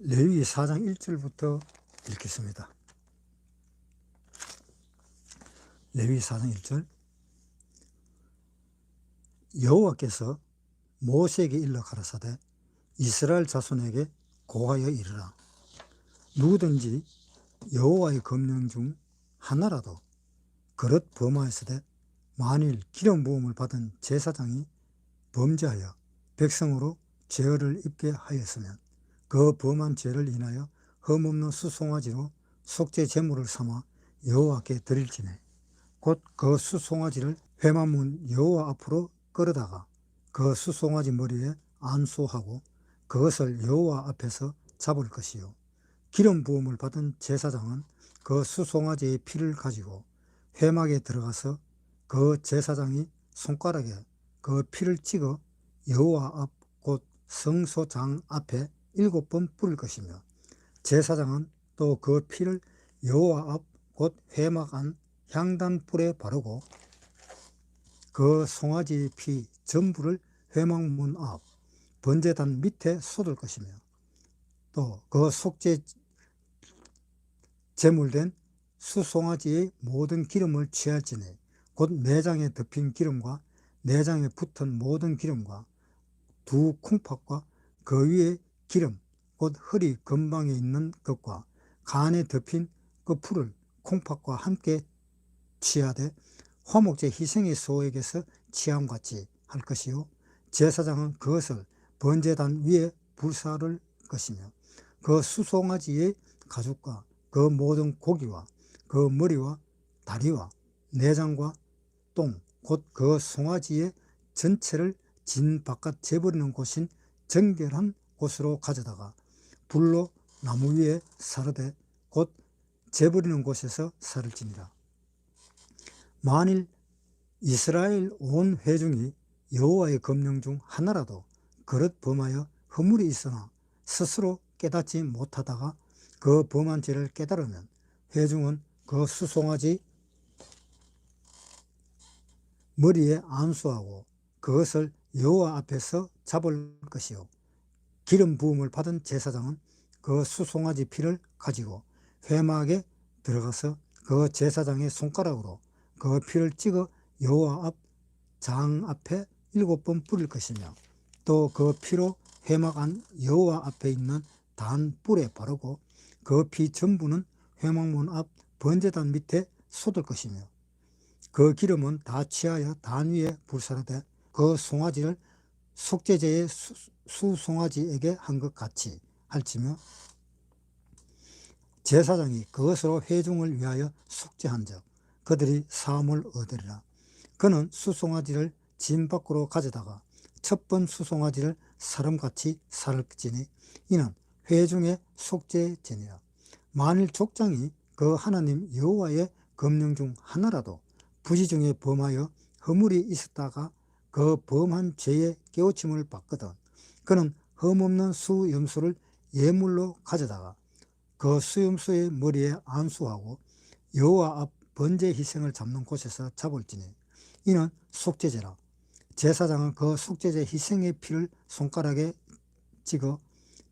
레위기 4장 1절부터 읽겠습니다. 레위기 4장 1절. 여호와께서 모세에게 일러 가라사대 이스라엘 자손에게 고하여 이르라. 누구든지 여호와의 검령 중 하나라도 그릇 범하였으되 만일 기름 부음을 받은 제사장이 범죄하여 백성으로 죄를 입게 하였으면 그 범한 죄를 인하여 흠없는 수송아지로 속죄 제물을 삼아 여호와께 드릴지니 곧 그 수송아지를 회막문 여호와 앞으로 끌어다가 그 수송아지 머리에 안수하고 그것을 여호와 앞에서 잡을 것이요 기름 부음을 받은 제사장은 그 수송아지의 피를 가지고 회막에 들어가서 그 제사장이 손가락에 그 피를 찍어 여호와 앞 곧 성소장 앞에 7번 뿌릴 것이며 제사장은 또 그 피를 여호와 앞 곧 회막 안 향단불에 바르고 그 송아지의 피 전부를 회막문 앞 번제단 밑에 쏟을 것이며 또 그 속죄 제물된 수송아지의 모든 기름을 취할지니 곧 내장에 덮인 기름과 내장에 붙은 모든 기름과 두 콩팥과 그 위에 기름 곧 허리 근방에 있는 것과 간에 덮인 그 풀을 콩팥과 함께 취하되 화목제 희생의 소에게서 취함같이 할 것이요 제사장은 그것을 번제단 위에 불사를 것이며 그 수송아지의 가죽과 그 모든 고기와 그 머리와 다리와 내장과 똥 곧 그 송아지의 전체를 진 바깥 재버리는 곳인 정결한 곳으로 가져다가 불로 나무 위에 사르되 곧 재버리는 곳에서 사를지니라. 만일 이스라엘 온 회중이 여호와의 검령 중 하나라도 그릇 범하여 허물이 있으나 스스로 깨닫지 못하다가 그 범한 죄를 깨달으면 회중은 그 수송아지 머리에 안수하고 그것을 여호와 앞에서 잡을 것이요 기름 부음을 받은 제사장은 그 수송아지 피를 가지고 회막에 들어가서 그 제사장의 손가락으로 그 피를 찍어 여호와 앞 장 앞에 7번 뿌릴 것이며 또 그 피로 회막 안 여호와 앞에 있는 단 뿔에 바르고 그 피 전부는 회막문 앞 번제단 밑에 쏟을 것이며 그 기름은 다 취하여 단 위에 불사르되 그 송아지를 속죄제의 수송아지에게 한 것 같이 할지며 제사장이 그것으로 회중을 위하여 속죄한즉 그들이 사함을 얻으리라. 그는 수송아지를 진 밖으로 가져다가 첫 번 수송아지를 사름같이 살을지니 이는 회중의 속죄제니라. 만일 족장이 그 하나님 여호와의 검령 중 하나라도 부지 중에 범하여 허물이 있었다가 그 범한 죄의 깨우침을 받거든 그는 흠없는 수염소를 예물로 가져다가 그 수염소의 머리에 안수하고 여호와 앞 번제 희생을 잡는 곳에서 잡을지니 이는 속죄제라. 제사장은 그 속죄제 희생의 피를 손가락에 찍어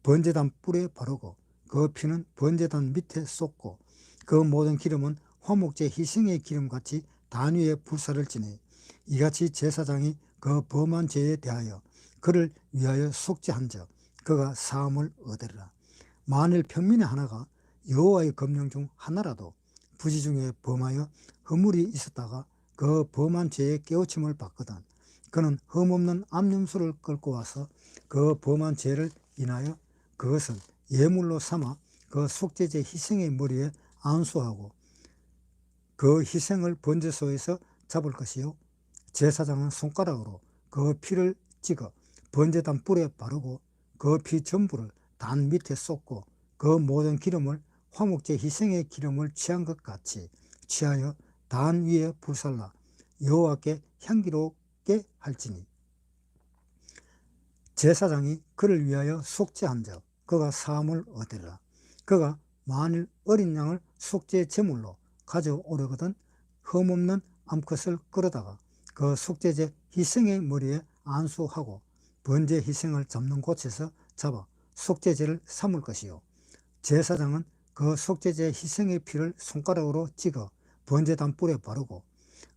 번제단 뿔에 바르고 그 피는 번제단 밑에 쏟고 그 모든 기름은 화목제 희생의 기름같이 단 위에 불사를 지니 이같이 제사장이 그 범한 죄에 대하여 그를 위하여 속죄한즉 그가 사함을 얻으리라. 만일 평민의 하나가 여호와의 검령 중 하나라도 부지 중에 범하여 허물이 있었다가 그 범한 죄의 깨우침을 받거든 그는 흠없는 암염소를 끌고 와서 그 범한 죄를 인하여 그것을 예물로 삼아 그 속죄제 희생의 머리에 안수하고 그 희생을 번제소에서 잡을 것이요 제사장은 손가락으로 그 피를 찍어 번제단 뿔에 바르고 그 피 전부를 단 밑에 쏟고 그 모든 기름을 화목제 희생의 기름을 취한 것 같이 취하여 단 위에 불살라 여호와께 향기롭게 할지니 제사장이 그를 위하여 속죄한즉 그가 사함을 얻으리라. 그가 만일 어린 양을 속죄 제물로 가져오려거든 흠없는 암컷을 끌어다가 그 속죄제 희생의 머리에 안수하고 번제 희생을 잡는 곳에서 잡아 속죄제를 삼을 것이요 제사장은 그 속죄제 희생의 피를 손가락으로 찍어 번제단 뿔에 바르고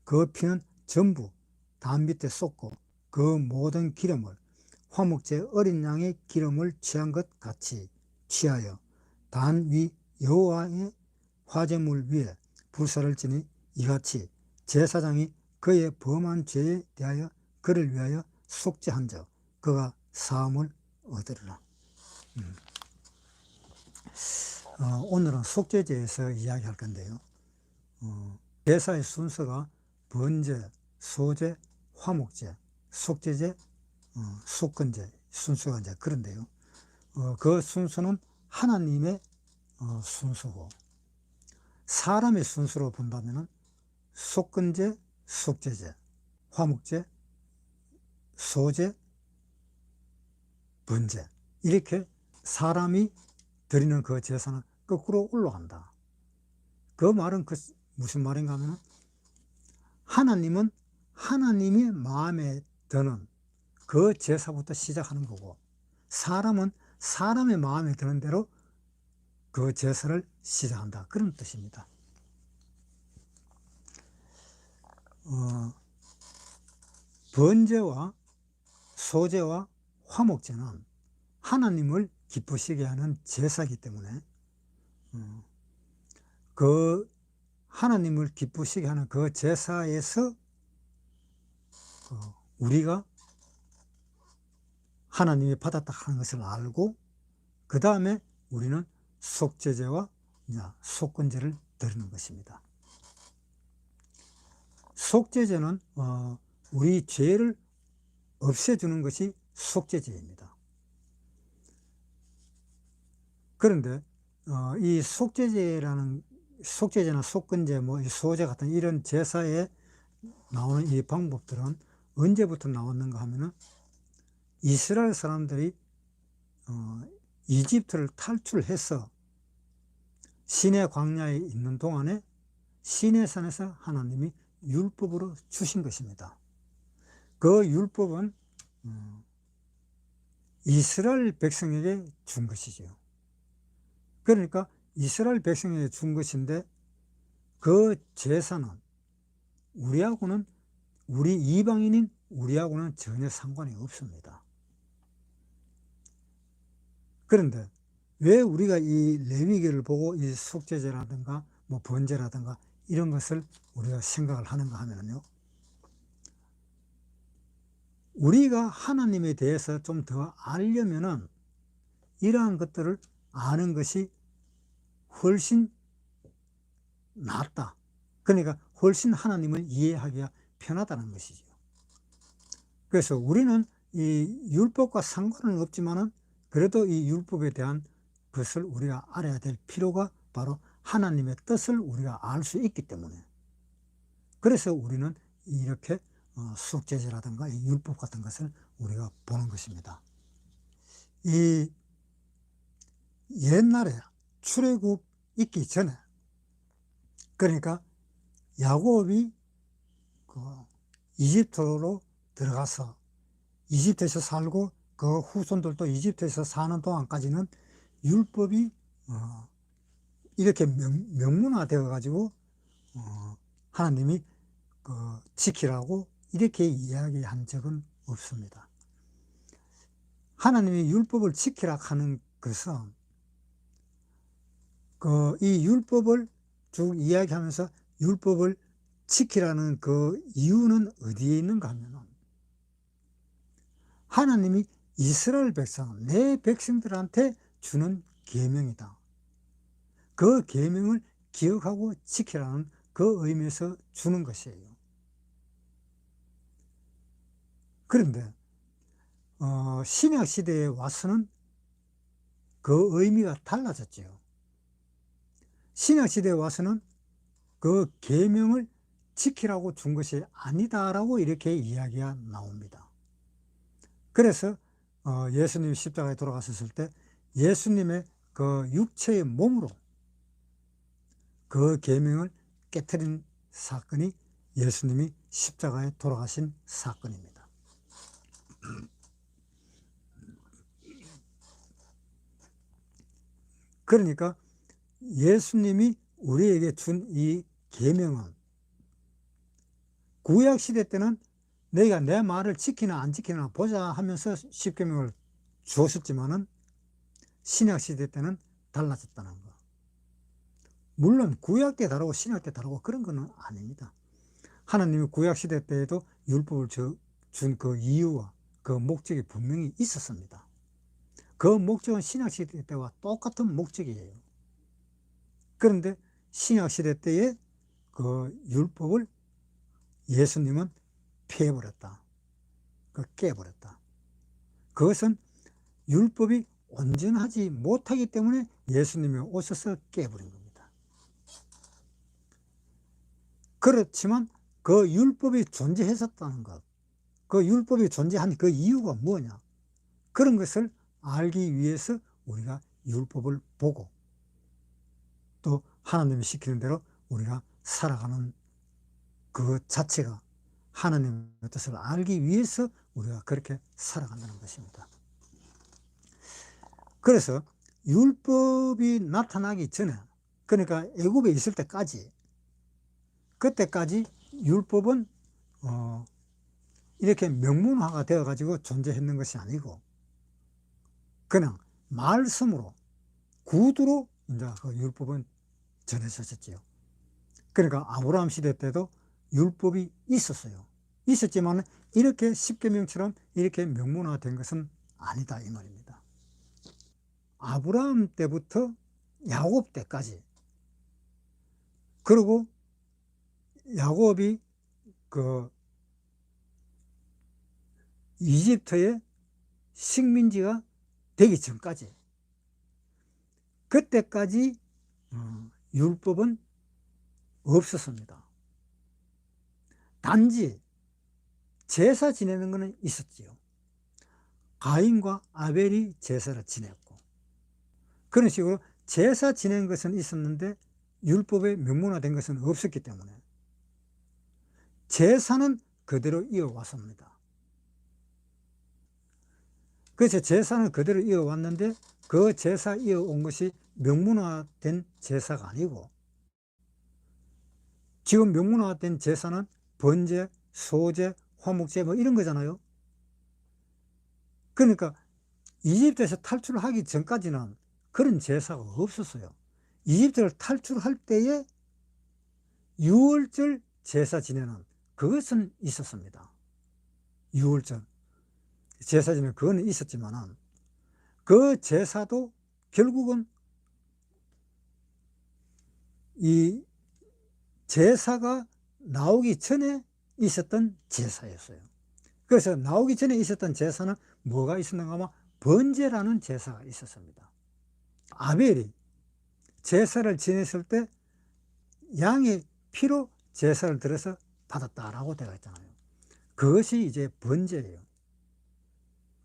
그 피는 전부 단 밑에 쏟고 그 모든 기름을 화목제 어린 양의 기름을 취한 것 같이 취하여 단 위 여호와의 화제물 위에 불사를 지니 이같이 제사장이 그의 범한 죄에 대하여 그를 위하여 속죄한즉 그가 사함을 얻으리라. 오늘은 속죄제에서 이야기할 건데요. 제사의 순서가 번제, 소제, 화목제, 속죄제, 속건제 순서가 이제 그런데요. 그 순서는 하나님의 순서고 사람의 순서로 본다면은 속건제, 속죄제, 화목제, 소제, 번제 이렇게 사람이 드리는 그 제사는 거꾸로 올라간다. 그 말은 무슨 말인가 하면 하나님은 하나님이 마음에 드는 그 제사부터 시작하는 거고 사람은 사람의 마음에 드는 대로 그 제사를 시작한다. 그런 뜻입니다. 번제와 소제와 화목제는 하나님을 기쁘시게 하는 제사이기 때문에 그 하나님을 기쁘시게 하는 그 제사에서 우리가 하나님이 받았다 하는 것을 알고 그 다음에 우리는 속죄제와 속건제를 드리는 것입니다. 속죄제는 우리 죄를 없애주는 것이 속죄제입니다. 그런데 이 속죄제나 속건제, 소제 같은 이런 제사에 나오는 이 방법들은 언제부터 나왔는가 하면은 이스라엘 사람들이 이집트를 탈출해서 시내 광야에 있는 동안에 시내산에서 하나님이 율법으로 주신 것입니다. 그 율법은 이스라엘 백성에게 준 것이죠. 그러니까 이스라엘 백성에게 준 것인데 그 제사는 우리 이방인인 우리하고는 전혀 상관이 없습니다. 그런데 왜 우리가 이 레위기를 보고 이 속죄제라든가 번제라든가 이런 것을 우리가 생각을 하는가 하면요, 우리가 하나님에 대해서 좀 더 알려면은 이러한 것들을 아는 것이 훨씬 낫다. 그러니까 훨씬 하나님을 이해하기가 편하다는 것이죠. 그래서 우리는 이 율법과 상관은 없지만은 그래도 이 율법에 대한 것을 우리가 알아야 될 필요가 바로 하나님의 뜻을 우리가 알 수 있기 때문에 그래서 우리는 이렇게 속죄제라든가 이 율법 같은 것을 우리가 보는 것입니다. 이 옛날에 출애굽 있기 전에 그러니까 야곱이 이집트로 들어가서 이집트에서 살고 그 후손들도 이집트에서 사는 동안까지는 율법이 이렇게 명문화되어 가지고 하나님이 지키라고 이렇게 이야기한 적은 없습니다. 하나님이 율법을 지키라 하는 것은 이 율법을 쭉 이야기하면서 율법을 지키라는 그 이유는 어디에 있는가 하면 하나님이 이스라엘 백성, 내 백성들한테 주는 계명이다. 그 계명을 기억하고 지키라는 그 의미에서 주는 것이에요. 그런데 신약 시대에 와서는 그 의미가 달라졌죠. 신약 시대에 와서는 그 계명을 지키라고 준 것이 아니다라고 이렇게 이야기가 나옵니다. 그래서 예수님이 십자가에 돌아가셨을 때 예수님의 그 육체의 몸으로 그 계명을 깨트린 사건이 예수님이 십자가에 돌아가신 사건입니다. 그러니까 예수님이 우리에게 준 이 계명은 구약 시대 때는 너희가 내 말을 지키나 안 지키나 보자 하면서 십계명을 주었었지만은 신약 시대 때는 달라졌다는 거. 물론 구약 때 다르고 신약 때 다르고 그런 거는 아닙니다. 하나님이 구약 시대 때에도 율법을 준 그 이유와 그 목적이 분명히 있었습니다. 그 목적은 신약 시대 때와 똑같은 목적이에요. 그런데 신약 시대 때의 그 율법을 예수님은 폐해버렸다. 깨버렸다. 그것은 율법이 온전하지 못하기 때문에 예수님이 오셔서 깨버린 겁니다. 그렇지만 그 율법이 존재했었다는 것, 그 율법이 존재한 그 이유가 뭐냐, 그런 것을 알기 위해서 우리가 율법을 보고 또 하나님이 시키는 대로 우리가 살아가는 그 자체가 하나님의 뜻을 알기 위해서 우리가 그렇게 살아간다는 것입니다. 그래서 율법이 나타나기 전에, 그러니까 애굽에 있을 때까지, 그때까지 율법은 이렇게 명문화가 되어 가지고 존재했는 것이 아니고 그냥 말씀으로, 구두로 이제 그 율법은 전해졌었지요. 그러니까 아브라함 시대 때도 율법이 있었어요. 있었지만 이렇게 십계명처럼 이렇게 명문화된 것은 아니다 이 말입니다. 아브라함 때부터 야곱 때까지, 그리고 야곱이 그 이집트의 식민지가 되기 전까지, 그때까지 율법은 없었습니다. 단지 제사 지내는 것은 있었지요. 가인과 아벨이 제사를 지냈고, 그런 식으로 제사 지낸 것은 있었는데 율법에 명문화된 것은 없었기 때문에 제사는 그대로 이어왔습니다. 그래서 제사는 그대로 이어왔는데 그 제사 이어온 것이 명문화된 제사가 아니고, 지금 명문화된 제사는 번제, 소제, 화목제 뭐 이런 거잖아요. 그러니까 이집트에서 탈출하기 전까지는 그런 제사가 없었어요. 이집트를 탈출할 때에 유월절 제사 지내는 그것은 있었습니다. 유월절 제사 지내는 그거는 있었지만 그 제사도 결국은 이 제사가 나오기 전에 있었던 제사였어요. 그래서 나오기 전에 있었던 제사는 뭐가 있었는가 하면 번제라는 제사가 있었습니다. 아벨이 제사를 지냈을 때 양의 피로 제사를 드려서 받았다라고 되어 있잖아요. 그것이 이제 번제예요.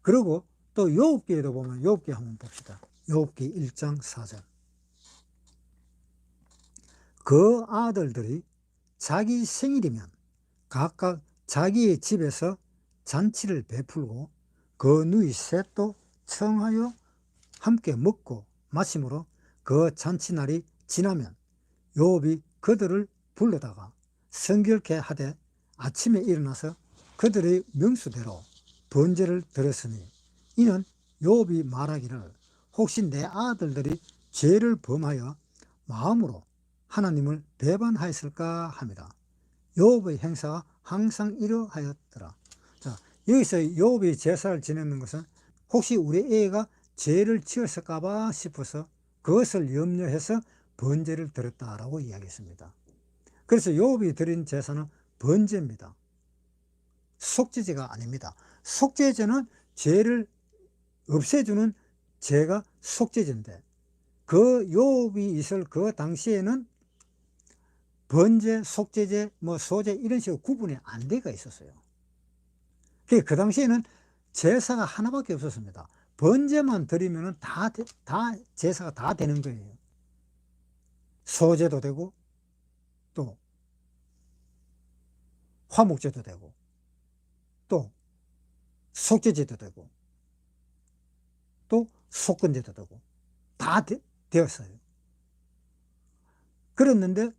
그리고 또 욥기에도 보면, 욥기 한번 봅시다. 욥기 1장 4절. 그 아들들이 자기 생일이면 각각 자기의 집에서 잔치를 베풀고 그 누이 셋도 청하여 함께 먹고 마심으로 그 잔치날이 지나면 욥이 그들을 불러다가 성결케 하되 아침에 일어나서 그들의 명수대로 번제를 드렸으니 이는 욥이 말하기를 혹시 내 아들들이 죄를 범하여 마음으로 하나님을 배반하였을까 합니다. 욥의 행사가 항상 이러하였더라. 자, 여기서 욥이 제사를 지내는 것은 혹시 우리 애가 죄를 지었을까 봐 싶어서 그것을 염려해서 번제를 드렸다라고 이야기했습니다. 그래서 욥이 드린 제사는 번제입니다. 속죄제가 아닙니다. 속죄제는 죄를 없애주는 제가 속죄제인데, 그 욥이 있을 그 당시에는 번제, 속죄제, 뭐 소제 이런 식으로 구분이 안 돼가 있었어요. 그 당시에는 제사가 하나밖에 없었습니다. 번제만 드리면 다 제사가 다 되는 거예요. 소제도 되고 또 화목제도 되고 또 속죄제도 되고 또 속건제도 되고 다 되었어요. 그랬는데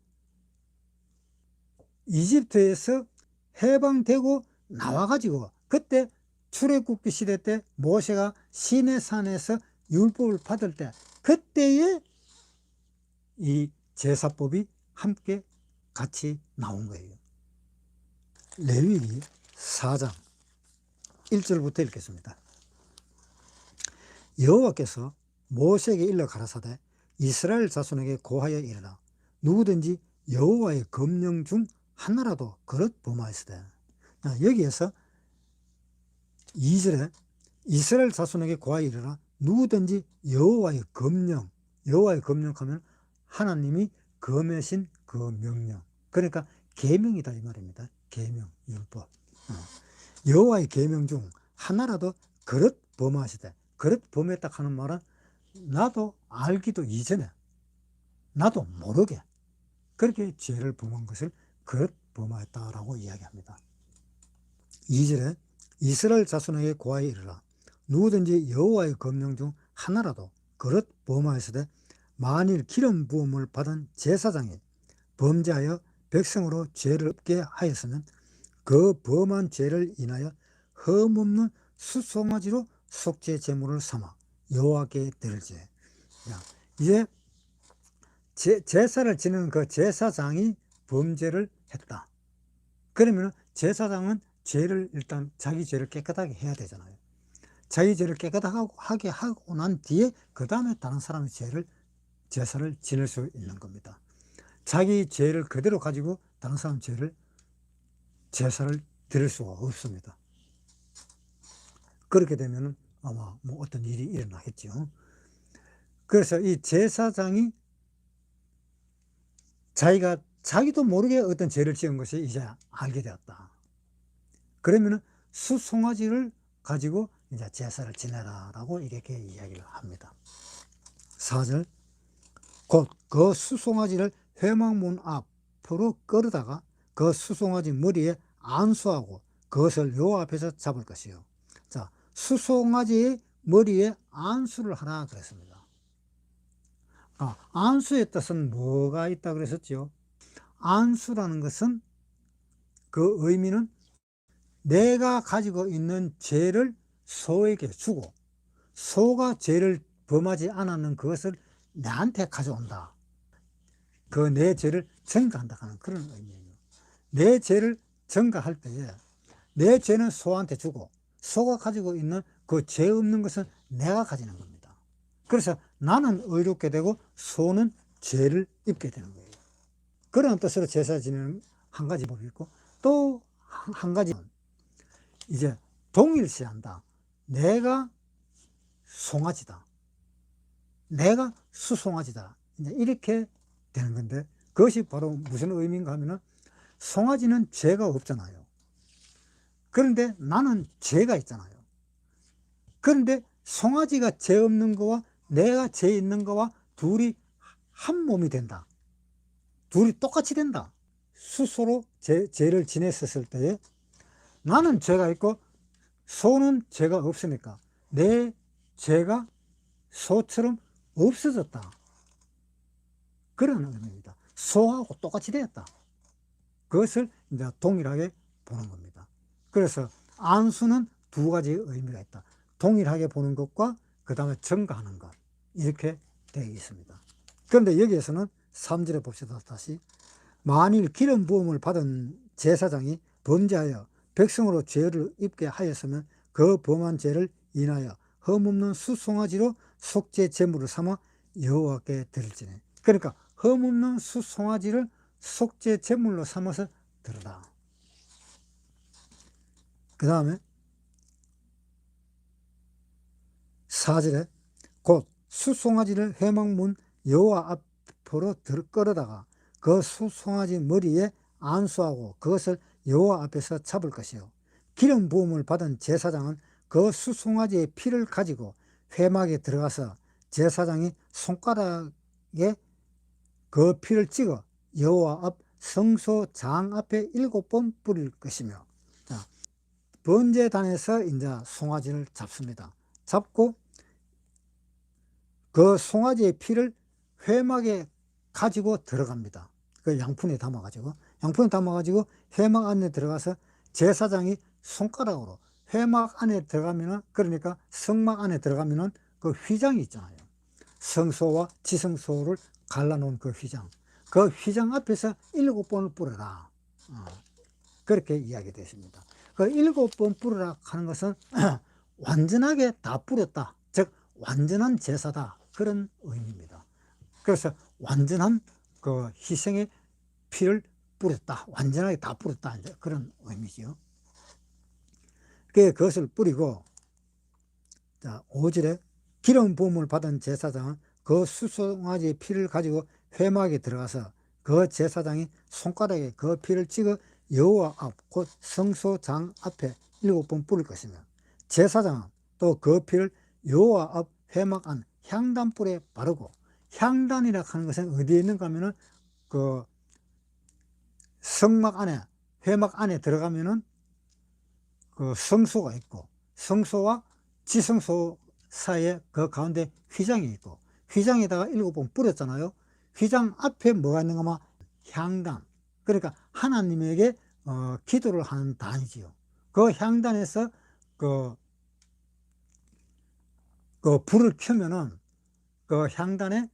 이집트에서 해방되고 나와가지고 그때 출애굽기 시대 때 모세가 시내산에서 율법을 받을 때 그때에 이 제사법이 함께 같이 나온 거예요. 레위기 4장 1절부터 읽겠습니다. 여호와께서 모세에게 일러 가라사대 이스라엘 자손에게 고하여 이르라. 누구든지 여호와의 검령 중 하나라도 그릇 범하였으되. 여기에서 2절에 이스라엘 자손에게 고하여 이르라. 누구든지 여호와의 검령, 여호와의 검령하면 하나님이 검하신 그 명령, 그러니까 계명이다 이 말입니다. 계명, 율법. 여호와의 계명 중 하나라도 그릇 범하시되. 그릇 범했다 하는 말은 나도 알기도 이전에, 나도 모르게 그렇게 죄를 범한 것을 그릇 범하였다라고 이야기합니다. 2절에 이스라엘 자손에게 고하여 이르라. 누구든지 여호와의 검령 중 하나라도 그릇 범하였으되 만일 기름 부음을 받은 제사장이 범죄하여 백성으로 죄를 없게 하였으면 그 범한 죄를 인하여 흠없는 수송아지로 속죄 제물을 삼아 여호와께 드릴지니. 이제 제사를 지내는 그 제사장이 범죄를 했다. 그러면 제사장은 죄를 일단 자기 죄를 깨끗하게 해야 되잖아요. 자기 죄를 깨끗하게 하고 난 뒤에 그 다음에 다른 사람의 제사를 지낼 수 있는 겁니다. 자기 죄를 그대로 가지고 다른 사람 제사를 드릴 수가 없습니다. 그렇게 되면 아마 뭐 어떤 일이 일어나겠죠. 그래서 이 제사장이 자기도 모르게 어떤 죄를 지은 것이 이제 알게 되었다. 그러면 수송아지를 가지고 이제 제사를 지내라라고 이렇게 이야기를 합니다. 4절 곧 그 수송아지를 회막문 앞으로 끌어다가 그 수송아지 머리에 안수하고 그것을 여호와 앞에서 잡을 것이요. 자, 수송아지의 머리에 안수를 하라 그랬습니다. 안수의 뜻은 뭐가 있다 그랬었죠? 안수라는 것은 그 의미는 내가 가지고 있는 죄를 소에게 주고 소가 죄를 범하지 않았는 그것을 내한테 가져온다. 그 내 죄를 전가한다 하는 그런 의미예요. 내 죄를 전가할 때에 내 죄는 소한테 주고 소가 가지고 있는 그 죄 없는 것은 내가 가지는 겁니다. 그래서 나는 의롭게 되고 소는 죄를 입게 되는 거예요. 그런 뜻으로 제사 지내는 한 가지 법이 있고 또 한 가지는 이제 동일시한다. 내가 송아지다. 내가 수송아지다. 이제 이렇게 되는 건데 그것이 바로 무슨 의미인가 하면은 송아지는 죄가 없잖아요. 그런데 나는 죄가 있잖아요. 그런데 송아지가 죄 없는 거와 내가 죄 있는 거와 둘이 한 몸이 된다. 둘이 똑같이 된다. 스스로 죄를 지냈었을 때에 나는 죄가 있고 소는 죄가 없으니까 내 죄가 소처럼 없어졌다. 그런 의미입니다. 소하고 똑같이 되었다. 그것을 이제 동일하게 보는 겁니다. 그래서 안수는 두 가지 의미가 있다. 동일하게 보는 것과 그 다음에 증가하는 것, 이렇게 되어 있습니다. 그런데 여기에서는 3절에 봅시다. 다시 만일 기름 부음을 받은 제사장이 범죄하여 백성으로 죄를 입게 하였으면 그 범한 죄를 인하여 흠없는 수송아지로 속죄 제물을 삼아 여호와께 드릴지니. 그러니까 흠없는 수송아지를 속죄 제물로 삼아서 드리라. 그 다음에 4절에 곧 수송아지를 회막문 여호와 앞으로 끌어다가 그 수송아지 머리에 안수하고 그것을 여호와 앞에서 잡을 것이요. 기름 부음을 받은 제사장은 그 수송아지의 피를 가지고 회막에 들어가서 제사장이 손가락에 그 피를 찍어 여호와 앞 성소 장 앞에 7번 뿌릴 것이며. 자, 번제단에서 이제 송아지를 잡습니다. 잡고 그 송아지의 피를 회막에 가지고 들어갑니다. 그 양푼에 담아가지고 회막 안에 들어가서 제사장이 손가락으로 회막 안에 들어가면은, 그러니까 성막 안에 들어가면은 그 휘장이 있잖아요. 성소와 지성소를 갈라놓은 그 휘장. 그 휘장 앞에서 7번을 뿌려라. 그렇게 이야기되었습니다. 그 7번 뿌려라 하는 것은 완전하게 다 뿌렸다. 즉, 완전한 제사다. 그런 의미입니다. 그래서 완전한 그 희생의 피를 뿌렸다. 완전하게 다 뿌렸다. 이제 그런 의미죠. 그것을 뿌리고, 자, 5절에 기름 부음을 받은 제사장은 그 수송아지의 피를 가지고 회막에 들어가서 그 제사장이 손가락에 그 피를 찍어 여호와 앞 곧 성소장 앞에 7번 뿌릴 것이며, 제사장은 또 그 피를 여호와 앞 회막 안 향단불에 바르고, 향단이라 하는 것은 어디에 있는가 하면은 그 성막 안에, 회막 안에 들어가면은 그 성소가 있고, 성소와 지성소 사이에 그 가운데 휘장이 있고, 휘장에다가 7번 뿌렸잖아요. 휘장 앞에 뭐가 있는가 하면 향단. 그러니까 하나님에게 기도를 하는 단이지요. 그 향단에서 그 불을 켜면은 그 향단에서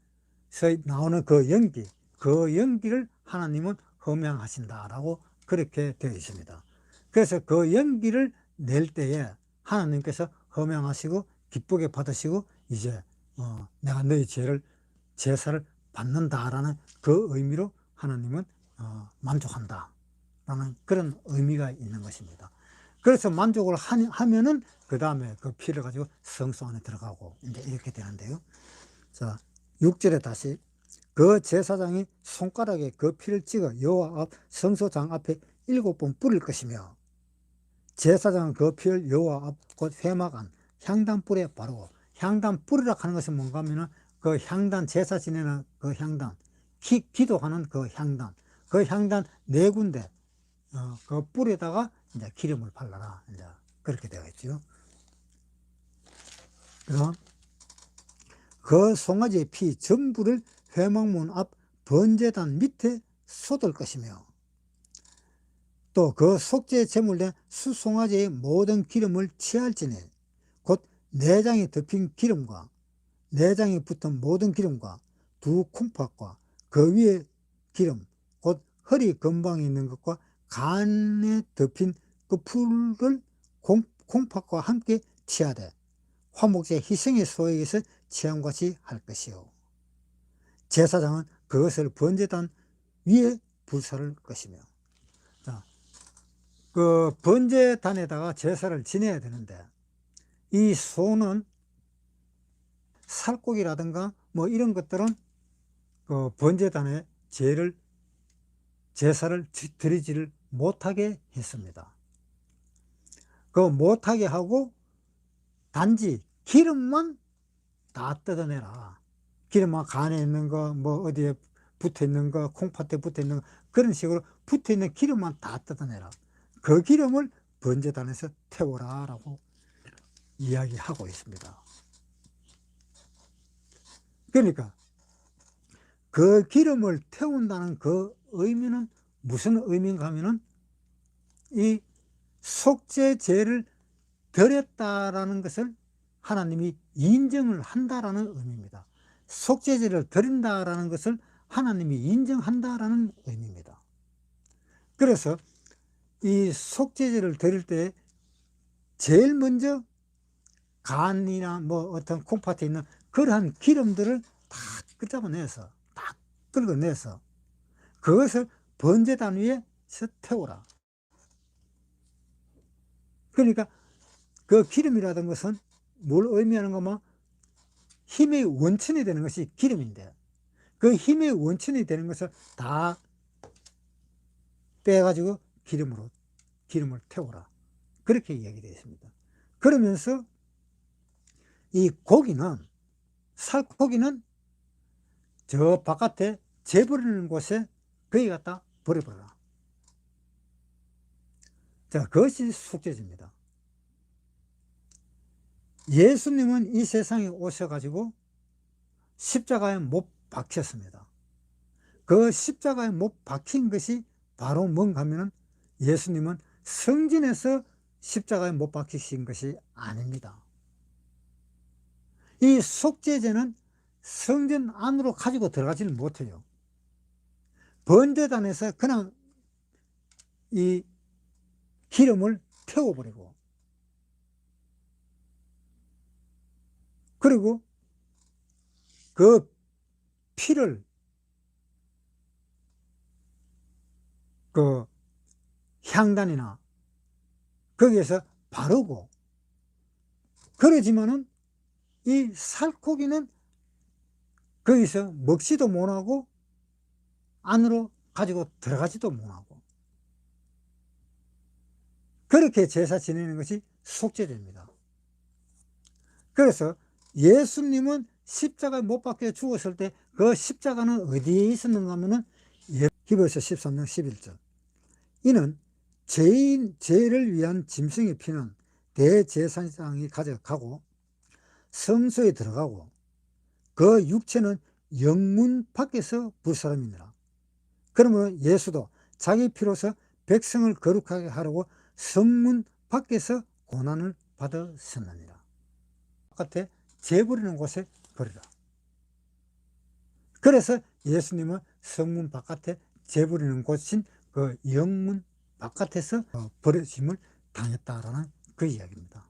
나오는 그 연기를 하나님은 흠양하신다라고 그렇게 되어 있습니다. 그래서 그 연기를 낼 때에 하나님께서 흠양하시고 기쁘게 받으시고, 이제 내가 너희 제사를 받는다라는 그 의미로 하나님은 만족한다라는 그런 의미가 있는 것입니다. 그래서 만족을 하면은 그 다음에 그 피를 가지고 성소 안에 들어가고 이제 이렇게 되는데요. 자, 6절에 다시 그 제사장이 손가락에 그 피를 찍어 여호와 앞 성소장 앞에 7번 뿌릴 것이며, 제사장은 그 피를 여호와 앞 곧 회막 안 향단불에 바르고, 향단불이라 하는 것은 뭔가 하면은 그 향단, 제사 지내는 그 향단, 기도하는 그 향단 4군데 그 뿔에다가 이제 기름을 발라라. 이제 그렇게 되어 있죠. 그래서 그 송아지의 피 전부를 회막문 앞 번제단 밑에 쏟을 것이며, 또 그 속죄 제물된 수송아지의 모든 기름을 취할지니 곧 내장이 덮인 기름과 내장이 붙은 모든 기름과 두 콩팥과 그 위에 기름 곧 허리 근방에 있는 것과 간에 덮인 그 풀을 콩팥과 함께 취하되 화목제 희생의 소에게서 취함같이 할 것이요, 제사장은 그것을 번제단 위에 불사를 것이며. 자, 그 번제단에다가 제사를 지내야 되는데, 이 소는 살코기라든가 뭐 이런 것들은 그 번제단에 제사를 드리지를 못하게 했습니다. 그 못하게 하고 단지 기름만 다 뜯어내라. 기름만 간에 있는 거, 뭐 어디에 붙어 있는 거, 콩팥에 붙어 있는 거, 그런 식으로 붙어 있는 기름만 다 뜯어내라. 그 기름을 번제단에서 태워라 라고 이야기하고 있습니다. 그러니까 그 기름을 태운다는 그 의미는 무슨 의미인가 하면은 이 속죄제를 드렸다라는 것을 하나님이 인정을 한다라는 의미입니다. 속죄제를 드린다라는 것을 하나님이 인정한다라는 의미입니다. 그래서 이 속죄제를 드릴 때 제일 먼저 간이나 뭐 어떤 콩팥에 있는 그러한 기름들을 다 끄집어내서, 다 긁어내서 그것을 번제단 위에서 태우라. 그러니까 그 기름이라는 것은 뭘 의미하는 거면 힘의 원천이 되는 것이 기름인데, 그 힘의 원천이 되는 것을 다 빼가지고 기름을 태우라. 그렇게 이야기되어 있습니다. 그러면서 이 살코기는 저 바깥에 재버리는 곳에 거기 갖다 버려버려라. 자, 그것이 속죄제입니다. 예수님은 이 세상에 오셔가지고 십자가에 못 박혔습니다. 그 십자가에 못 박힌 것이 바로 뭔가 하면은 예수님은 성전에서 십자가에 못 박히신 것이 아닙니다. 이 속죄제는 성전 안으로 가지고 들어가지는 못해요. 번제단에서 그냥 이 기름을 태워버리고, 그리고 그 피를 그 향단이나 거기에서 바르고, 그러지만은 이 살코기는 거기서 먹지도 못하고 안으로 가지고 들어가지도 못하고, 그렇게 제사 지내는 것이 속죄제입니다. 그래서 예수님은 십자가에 못 박혀 죽었을 때 그 십자가는 어디에 있었는가 하면은 히브리서 13장 11절, 이는 죄를 위한 짐승의 피는 대제사장이 가져가고 성소에 들어가고 그 육체는 영문 밖에서 불사람이니라. 그러면 예수도 자기 피로서 백성을 거룩하게 하려고 성문 밖에서 고난을 받으셨느니라. 바깥에 죄 버리는 곳에 버리라. 그래서 예수님은 성문 바깥에 죄 버리는 곳인 그 영문 바깥에서 버려짐을 당했다라는 그 이야기입니다.